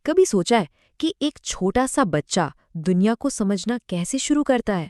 کبھی سوچا ہے کہ ایک چھوٹا سا بچہ دنیا کو سمجھنا کیسے شروع کرتا ہے؟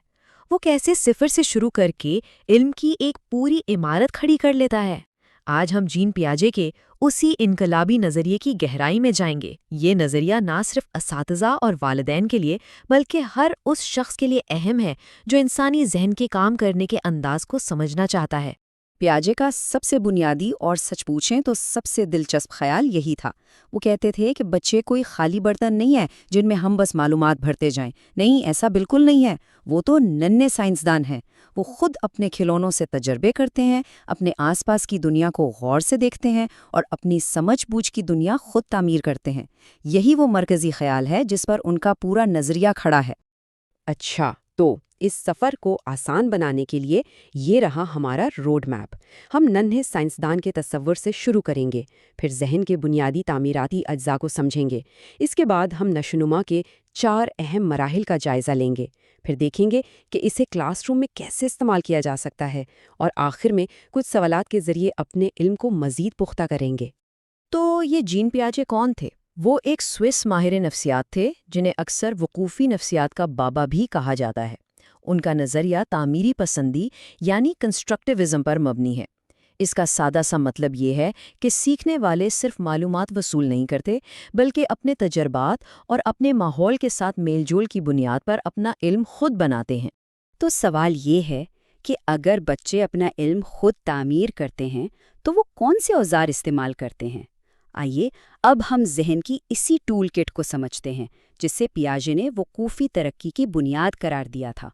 وہ کیسے صفر سے شروع کر کے علم کی ایک پوری عمارت کھڑی کر لیتا ہے؟ آج ہم جین پیاجے کے اسی انقلابی نظریے کی گہرائی میں جائیں گے۔ یہ نظریہ نہ صرف اساتذہ اور والدین کے لیے بلکہ ہر اس شخص کے لیے اہم ہے جو انسانی ذہن کے کام کرنے کے انداز کو سمجھنا چاہتا ہے۔ پیاجے کا سب سے بنیادی اور سچ پوچھیں تو سب سے دلچسپ خیال یہی تھا۔ وہ کہتے تھے کہ بچے کوئی خالی برتن نہیں ہے جن میں ہم بس معلومات بھرتے جائیں۔ نہیں، ایسا بالکل نہیں ہے۔ وہ تو ننھے سائنسدان ہیں۔ وہ خود اپنے کھلونوں سے تجربے کرتے ہیں، اپنے آس پاس کی دنیا کو غور سے دیکھتے ہیں اور اپنی سمجھ بوجھ کی دنیا خود تعمیر کرتے ہیں۔ یہی وہ مرکزی خیال ہے جس پر ان کا پورا نظریہ کھڑا ہے۔ اچھا، تو اس سفر کو آسان بنانے کے لیے یہ رہا ہمارا روڈ میپ۔ ہم ننھے سائنسدان کے تصور سے شروع کریں گے، پھر ذہن کے بنیادی تعمیراتی اجزاء کو سمجھیں گے۔ اس کے بعد ہم نشوونما کے 4 اہم مراحل کا جائزہ لیں گے، پھر دیکھیں گے کہ اسے کلاس روم میں کیسے استعمال کیا جا سکتا ہے، اور آخر میں کچھ سوالات کے ذریعے اپنے علم کو مزید پختہ کریں گے۔ تو یہ جین پیاجے کون تھے؟ وہ ایک سوئس ماہر نفسیات تھے جنہیں اکثر وقوفی نفسیات کا بابا بھی کہا جاتا ہے۔ ان کا نظریہ تعمیری پسندی یعنی کنسٹرکٹیوزم پر مبنی ہے۔ اس کا سادہ سا مطلب یہ ہے کہ سیکھنے والے صرف معلومات وصول نہیں کرتے بلکہ اپنے تجربات اور اپنے ماحول کے ساتھ میل جول کی بنیاد پر اپنا علم خود بناتے ہیں۔ تو سوال یہ ہے کہ اگر بچے اپنا علم خود تعمیر کرتے ہیں تو وہ کون سے اوزار استعمال کرتے ہیں؟ آئیے اب ہم ذہن کی اسی ٹول کٹ کو سمجھتے ہیں جس سے پیاجے نے وقوفی ترقی کی بنیاد قرار دیا تھا۔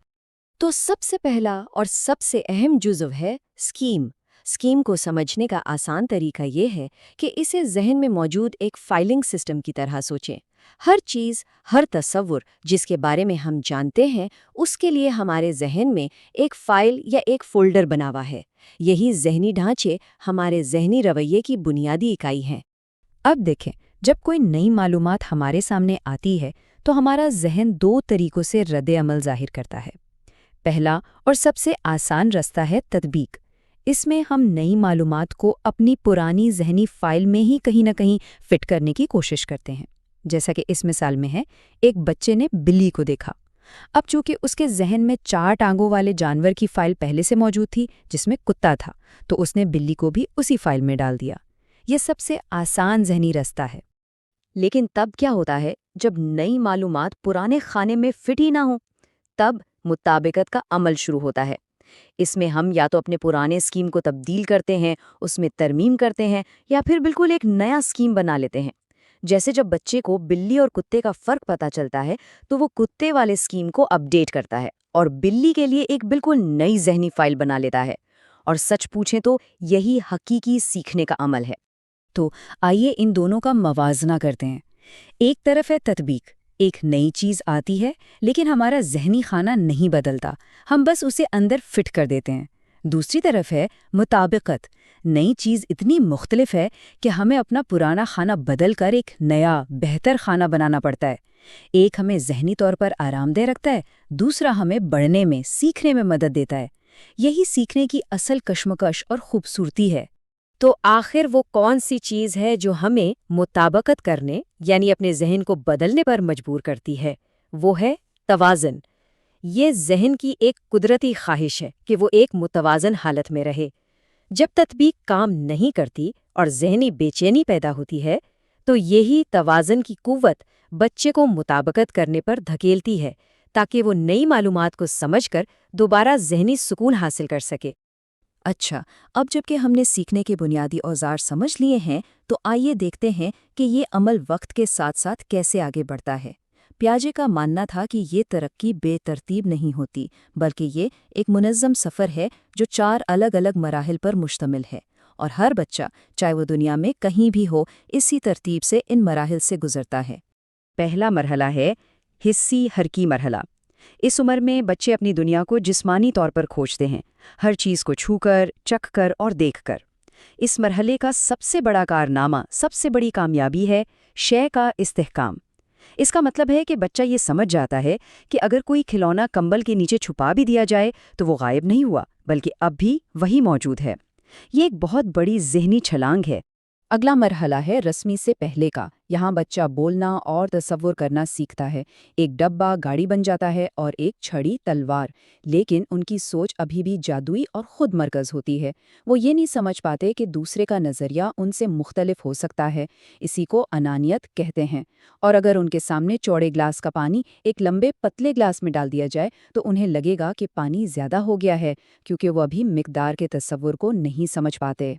تو سب سے پہلا اور سب سے اہم جزو ہے اسکیم۔ اسکیم کو سمجھنے کا آسان طریقہ یہ ہے کہ اسے ذہن میں موجود ایک فائلنگ سسٹم کی طرح سوچیں۔ ہر چیز، ہر تصور جس کے بارے میں ہم جانتے ہیں، اس کے لیے ہمارے ذہن میں ایک فائل یا ایک فولڈر بنا ہوا ہے۔ یہی ذہنی ڈھانچے ہمارے ذہنی رویے کی بنیادی اکائی ہیں۔ اب دیکھیں، جب کوئی نئی معلومات ہمارے سامنے آتی ہے تو ہمارا ذہن 2 طریقوں سے رد عمل ظاہر کرتا ہے۔ پہلا اور سب سے آسان راستہ ہے تطبیق۔ اس میں ہم نئی معلومات کو اپنی پرانی ذہنی فائل میں ہی کہیں نہ کہیں فٹ کرنے کی کوشش کرتے ہیں۔ جیسا کہ اس مثال میں ہے، ایک بچے نے بلی کو دیکھا۔ اب چونکہ اس کے ذہن میں 4 ٹانگوں والے جانور کی فائل پہلے سے موجود تھی جس میں کتا تھا، تو اس نے بلی کو بھی اسی فائل میں ڈال دیا۔ یہ سب سے آسان ذہنی راستہ ہے۔ لیکن تب کیا ہوتا ہے جب نئی معلومات پرانے خانے میں فٹ ہی نہ ہوں؟ تب مطابقت کا عمل شروع ہوتا ہے۔ اس میں ہم یا تو اپنے پرانے اسکیم کو تبدیل کرتے ہیں، اس میں ترمیم کرتے ہیں، یا پھر بالکل ایک نیا اسکیم بنا لیتے ہیں۔ جیسے جب بچے کو بلی اور کتے کا فرق پتہ چلتا ہے تو وہ کتے والے اسکیم کو اپڈیٹ کرتا ہے اور بلی کے لیے ایک بالکل نئی ذہنی فائل بنا لیتا ہے۔ اور سچ پوچھیں تو یہی حقیقی سیکھنے کا عمل ہے۔ تو آئیے ان دونوں کا موازنہ کرتے ہیں۔ ایک طرف ہے تطبیق، ایک نئی چیز آتی ہے لیکن ہمارا ذہنی خانہ نہیں بدلتا، ہم بس اسے اندر فٹ کر دیتے ہیں۔ دوسری طرف ہے مطابقت، نئی چیز اتنی مختلف ہے کہ ہمیں اپنا پرانا خانہ بدل کر ایک نیا، بہتر خانہ بنانا پڑتا ہے۔ ایک ہمیں ذہنی طور پر آرام دہ رکھتا ہے، دوسرا ہمیں بڑھنے میں، سیکھنے میں مدد دیتا ہے۔ یہی سیکھنے کی اصل کشمکش اور خوبصورتی ہے۔ تو آخر وہ کون سی چیز ہے جو ہمیں مطابقت کرنے یعنی اپنے ذہن کو بدلنے پر مجبور کرتی ہے؟ وہ ہے توازن۔ یہ ذہن کی ایک قدرتی خواہش ہے کہ وہ ایک متوازن حالت میں رہے۔ جب تطبیق کام نہیں کرتی اور ذہنی بے چینی پیدا ہوتی ہے تو یہی توازن کی قوت بچے کو مطابقت کرنے پر دھکیلتی ہے تاکہ وہ نئی معلومات کو سمجھ کر دوبارہ ذہنی سکون حاصل کر سکے۔ اچھا، اب جب کہ ہم نے سیکھنے کے بنیادی اوزار سمجھ لیے ہیں تو آئیے دیکھتے ہیں کہ یہ عمل وقت کے ساتھ ساتھ کیسے آگے بڑھتا ہے۔ پیاجے کا ماننا تھا کہ یہ ترقی بے ترتیب نہیں ہوتی، بلکہ یہ ایک منظم سفر ہے جو 4 الگ الگ مراحل پر مشتمل ہے، اور ہر بچہ، چاہے وہ دنیا میں کہیں بھی ہو، اسی ترتیب سے ان مراحل سے گزرتا ہے۔ پہلا مرحلہ ہے حسی حرکی مرحلہ۔ اس عمر میں بچے اپنی دنیا کو جسمانی طور پر کھوجتے ہیں، ہر چیز کو چھو کر، چکھ کر اور دیکھ کر۔ اس مرحلے کا سب سے بڑا کارنامہ، سب سے بڑی کامیابی ہے شے کا استحکام۔ اس کا مطلب ہے کہ بچہ یہ سمجھ جاتا ہے کہ اگر کوئی کھلونا کمبل کے نیچے چھپا بھی دیا جائے تو وہ غائب نہیں ہوا، بلکہ اب بھی وہی موجود ہے۔ یہ ایک بہت بڑی ذہنی چھلانگ ہے۔ اگلا مرحلہ ہے رسمی سے پہلے کا۔ یہاں بچہ بولنا اور تصور کرنا سیکھتا ہے۔ ایک ڈبہ گاڑی بن جاتا ہے اور ایک چھڑی تلوار، لیکن ان کی سوچ ابھی بھی جادوئی اور خود مرکز ہوتی ہے۔ وہ یہ نہیں سمجھ پاتے کہ دوسرے کا نظریہ ان سے مختلف ہو سکتا ہے۔ اسی کو انانیت کہتے ہیں۔ اور اگر ان کے سامنے چوڑے گلاس کا پانی ایک لمبے پتلے گلاس میں ڈال دیا جائے تو انہیں لگے گا کہ پانی زیادہ ہو گیا ہے، کیونکہ وہ ابھی مقدار کے تصور کو نہیں سمجھ پاتے۔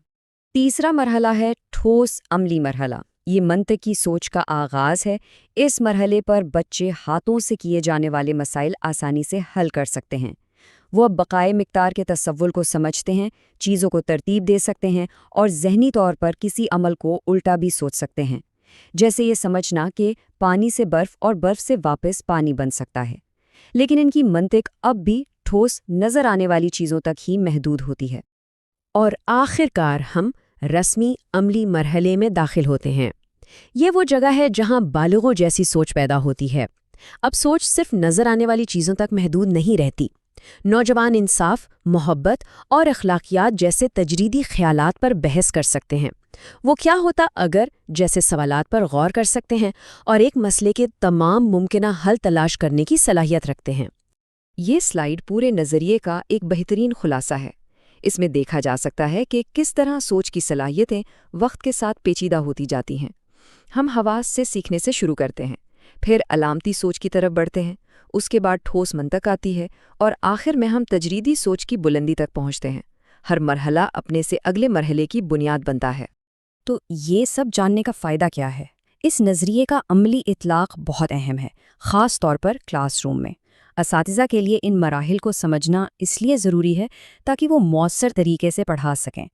تیسرا مرحلہ ہے ٹھوس عملی مرحلہ۔ یہ منطقی سوچ کا آغاز ہے۔ اس مرحلے پر بچے ہاتھوں سے کیے جانے والے مسائل آسانی سے حل کر سکتے ہیں۔ وہ اب بقائے مقدار کے تصور کو سمجھتے ہیں، چیزوں کو ترتیب دے سکتے ہیں اور ذہنی طور پر کسی عمل کو الٹا بھی سوچ سکتے ہیں، جیسے یہ سمجھنا کہ پانی سے برف اور برف سے واپس پانی بن سکتا ہے۔ لیکن ان کی منطق اب بھی ٹھوس نظر آنے والی چیزوں تک ہی محدود ہوتی ہے۔ اور آخر کار ہم رسمی عملی مرحلے میں داخل ہوتے ہیں۔ یہ وہ جگہ ہے جہاں بالغوں جیسی سوچ پیدا ہوتی ہے۔ اب سوچ صرف نظر آنے والی چیزوں تک محدود نہیں رہتی۔ نوجوان انصاف، محبت اور اخلاقیات جیسے تجریدی خیالات پر بحث کر سکتے ہیں۔ وہ کیا ہوتا اگر جیسے سوالات پر غور کر سکتے ہیں اور ایک مسئلے کے تمام ممکنہ حل تلاش کرنے کی صلاحیت رکھتے ہیں۔ یہ سلائیڈ پورے نظریے کا ایک بہترین خلاصہ ہے۔ اس میں دیکھا جا سکتا ہے کہ کس طرح سوچ کی صلاحیتیں وقت کے ساتھ پیچیدہ ہوتی جاتی ہیں۔ ہم حواس سے سیکھنے سے شروع کرتے ہیں، پھر علامتی سوچ کی طرف بڑھتے ہیں، اس کے بعد ٹھوس منطق آتی ہے اور آخر میں ہم تجریدی سوچ کی بلندی تک پہنچتے ہیں۔ ہر مرحلہ اپنے سے اگلے مرحلے کی بنیاد بنتا ہے۔ تو یہ سب جاننے کا فائدہ کیا ہے؟ اس نظریے کا عملی اطلاق بہت اہم ہے، خاص طور پر کلاس روم میں۔ اساتذہ کے لیے ان مراحل کو سمجھنا اس لیے ضروری ہے تاکہ وہ مؤثر طریقے سے پڑھا سکیں۔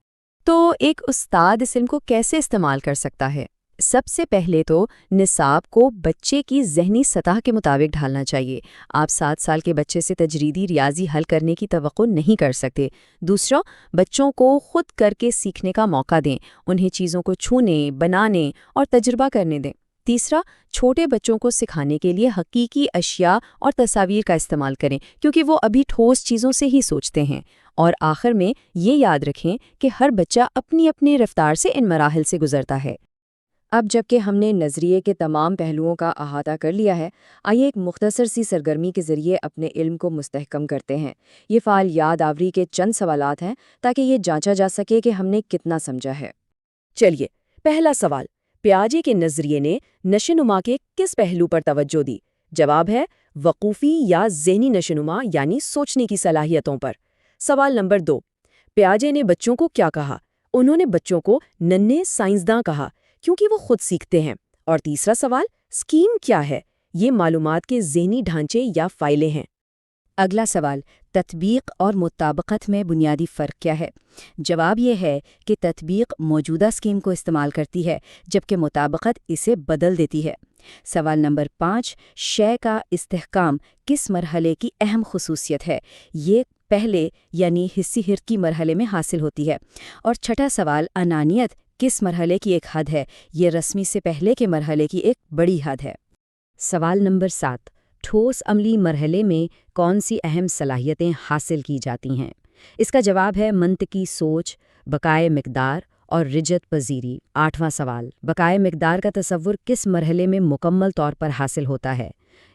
تو ایک استاد اس علم کو کیسے استعمال کر سکتا ہے؟ سب سے پہلے تو نصاب کو بچے کی ذہنی سطح کے مطابق ڈھالنا چاہیے۔ آپ 7 سال کے بچے سے تجریدی ریاضی حل کرنے کی توقع نہیں کر سکتے۔ دوسرا، بچوں کو خود کر کے سیکھنے کا موقع دیں، انہیں چیزوں کو چھونے، بنانے اور تجربہ کرنے دیں۔ تیسرا، چھوٹے بچوں کو سکھانے کے لیے حقیقی اشیاء اور تصاویر کا استعمال کریں، کیونکہ وہ ابھی ٹھوس چیزوں سے ہی سوچتے ہیں۔ اور آخر میں یہ یاد رکھیں کہ ہر بچہ اپنی اپنی رفتار سے ان مراحل سے گزرتا ہے۔ اب جبکہ ہم نے نظریے کے تمام پہلوؤں کا احاطہ کر لیا ہے، آئیے ایک مختصر سی سرگرمی کے ذریعے اپنے علم کو مستحکم کرتے ہیں۔ یہ فعال یاد آوری کے چند سوالات ہیں تاکہ یہ جانچا جا سکے کہ ہم نے کتنا سمجھا ہے۔ چلیے، پہلا سوال، پیاجے کے نظریے نے نشوونما کے کس پہلو پر توجہ دی؟ جواب ہے وقوفی یا ذہنی نشوونما یعنی سوچنے کی صلاحیتوں پر۔ سوال نمبر 2، پیاجے نے بچوں کو کیا کہا؟ انہوں نے بچوں کو ننھے سائنسداں کہا کیونکہ وہ خود سیکھتے ہیں۔ اور تیسرا سوال، اسکیم کیا ہے؟ یہ معلومات کے ذہنی ڈھانچے یا فائلیں ہیں۔ اگلا سوال، تطبیق اور مطابقت میں بنیادی فرق کیا ہے؟ جواب یہ ہے کہ تطبیق موجودہ اسکیم کو استعمال کرتی ہے جبکہ مطابقت اسے بدل دیتی ہے۔ سوال نمبر 5، شے کا استحکام کس مرحلے کی اہم خصوصیت ہے؟ یہ پہلے یعنی حسی حرکی مرحلے میں حاصل ہوتی ہے۔ اور چھٹا سوال، انانیت کس مرحلے کی ایک حد ہے؟ یہ رسمی سے پہلے کے مرحلے کی ایک بڑی حد ہے۔ سوال نمبر 7، ٹھوس عملی مرحلے میں کون سی اہم صلاحیتیں حاصل کی جاتی ہیں؟ اس کا جواب ہے منطقی سوچ، بقائے مقدار اور رجعت پذیری۔ 8واں سوال، بقائے مقدار کا تصور کس مرحلے میں مکمل طور پر حاصل ہوتا ہے؟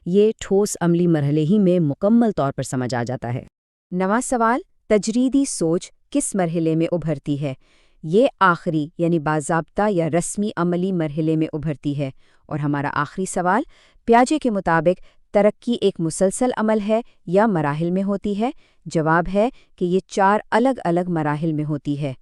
یہ ٹھوس عملی مرحلے ہی میں مکمل طور پر سمجھ آ جاتا ہے۔ 9واں سوال، تجریدی سوچ کس مرحلے میں ابھرتی ہے؟ یہ آخری یعنی باضابطہ یا رسمی عملی مرحلے میں ابھرتی ہے۔ اور ہمارا آخری سوال، پیاجے کے مطابق ترقی ایک مسلسل عمل ہے یا مراحل میں ہوتی ہے؟ جواب ہے کہ یہ 4 الگ الگ مراحل میں ہوتی ہے۔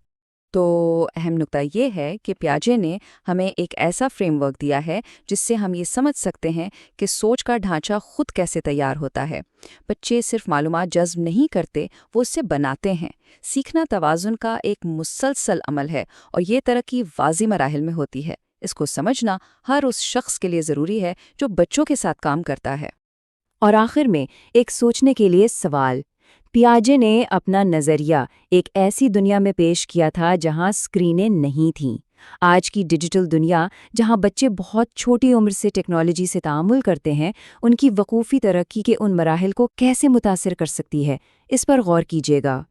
تو اہم نکتہ یہ ہے کہ پیاجے نے ہمیں ایک ایسا فریم ورک دیا ہے جس سے ہم یہ سمجھ سکتے ہیں کہ سوچ کا ڈھانچہ خود کیسے تیار ہوتا ہے۔ بچے صرف معلومات جذب نہیں کرتے، وہ اسے بناتے ہیں۔ سیکھنا توازن کا ایک مسلسل عمل ہے اور یہ ترقی واضح مراحل میں ہوتی ہے۔ اس کو سمجھنا ہر اس شخص کے لیے ضروری ہے جو بچوں کے ساتھ کام کرتا ہے۔ اور آخر میں ایک سوچنے کے لیے سوال، پیاجے نے اپنا نظریہ ایک ایسی دنیا میں پیش کیا تھا جہاں اسکرینیں نہیں تھیں۔ آج کی ڈیجیٹل دنیا جہاں بچے بہت چھوٹی عمر سے ٹیکنالوجی سے تعامل کرتے ہیں، ان کی وقوفی ترقی کے ان مراحل کو کیسے متاثر کر سکتی ہے؟ اس پر غور کیجیے گا۔